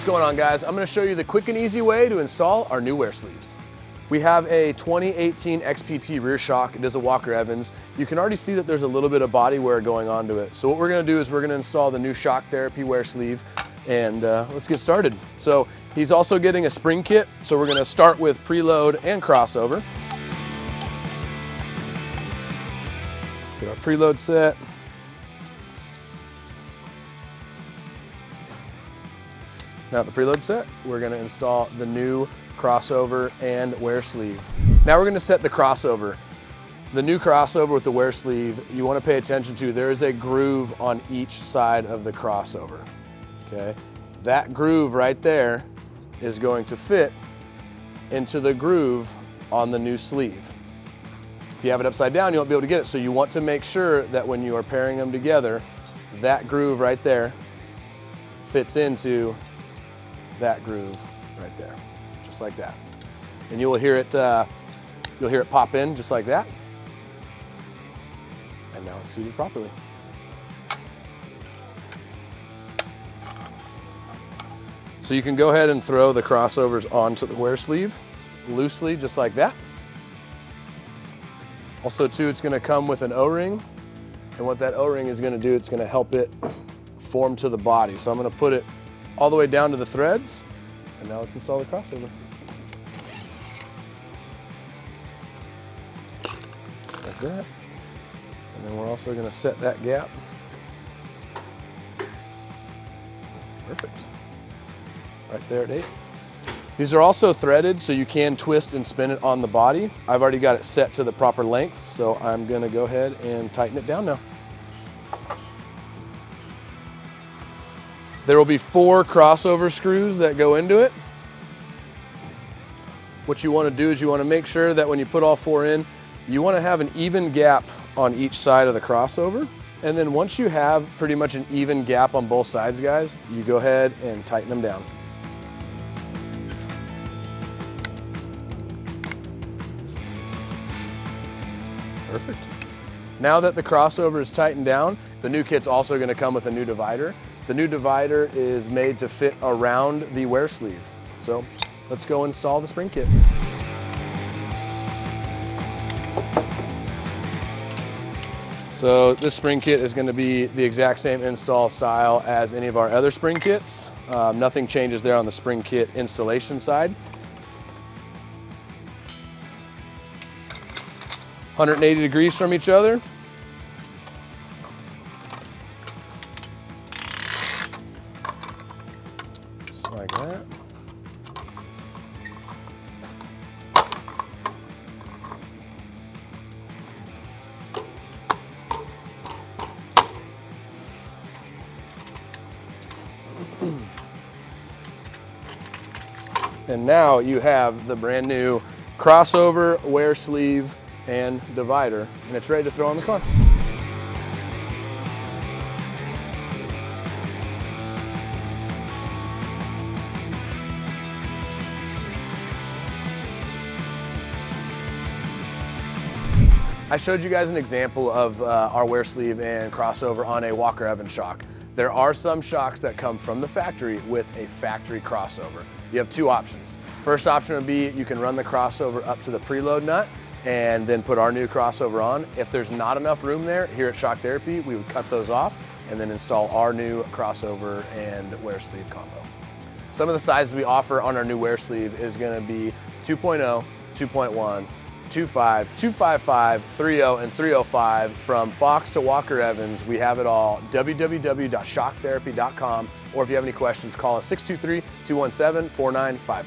What's going on, guys? I'm going to show you the quick and easy way to install our new wear sleeves. We have a 2018 XPT rear shock. It is a Walker Evans. You can already see that there's a little bit of body wear going on to it. So what we're going to do is we're going to install the new Shock Therapy wear sleeve, and let's get started. So he's also getting a spring kit. So we're going to start with preload and crossover. Get our preload set. Now the preload set, we're going to install the new crossover and wear sleeve. Now we're going to set the crossover. The new crossover with the wear sleeve, you want to pay attention to, there is a groove on each side of the crossover. Okay, that groove right there is going to fit into the groove on the new sleeve. If you have it upside down, you won't be able to get it. So you want to make sure that when you are pairing them together, that groove right there fits into that groove right there, just like that. And you'll hear it pop in just like that. And now it's seated properly. So you can go ahead and throw the crossovers onto the wear sleeve loosely, just like that. Also too, it's going to come with an O-ring, and what that O-ring is going to do, it's going to help it form to the body. So I'm going to put it all the way down to the threads, and now let's install the crossover. Like that. And then we're also going to set that gap. Perfect. Right there at 8. These are also threaded, so you can twist and spin it on the body. I've already got it set to the proper length, so I'm going to go ahead and tighten it down now. There will be 4 crossover screws that go into it. What you want to do is you want to make sure that when you put all 4 in, you want to have an even gap on each side of the crossover. And then once you have pretty much an even gap on both sides, guys, you go ahead and tighten them down. Perfect. Now that the crossover is tightened down, the new kit's also going to come with a new divider. The new divider is made to fit around the wear sleeve. So let's go install the spring kit. So this spring kit is going to be the exact same install style as any of our other spring kits. Nothing changes there on the spring kit installation side. 180 degrees from each other. Just like that. And now you have the brand new crossover, wear sleeve, and divider, and it's ready to throw on the car. I showed you guys an example of our wear sleeve and crossover on a Walker Evans shock. There are some shocks that come from the factory with a factory crossover. You have 2 options. First option would be you can run the crossover up to the preload nut and then put our new crossover on. If there's not enough room there, here at Shock Therapy, we would cut those off and then install our new crossover and wear sleeve combo. Some of the sizes we offer on our new wear sleeve is gonna be 2.0, 2.1, 2.5, 2.55, 3.0, and 3.05. From Fox to Walker Evans, we have it all. www.shocktherapy.com, or if you have any questions, call us 623-217-4959.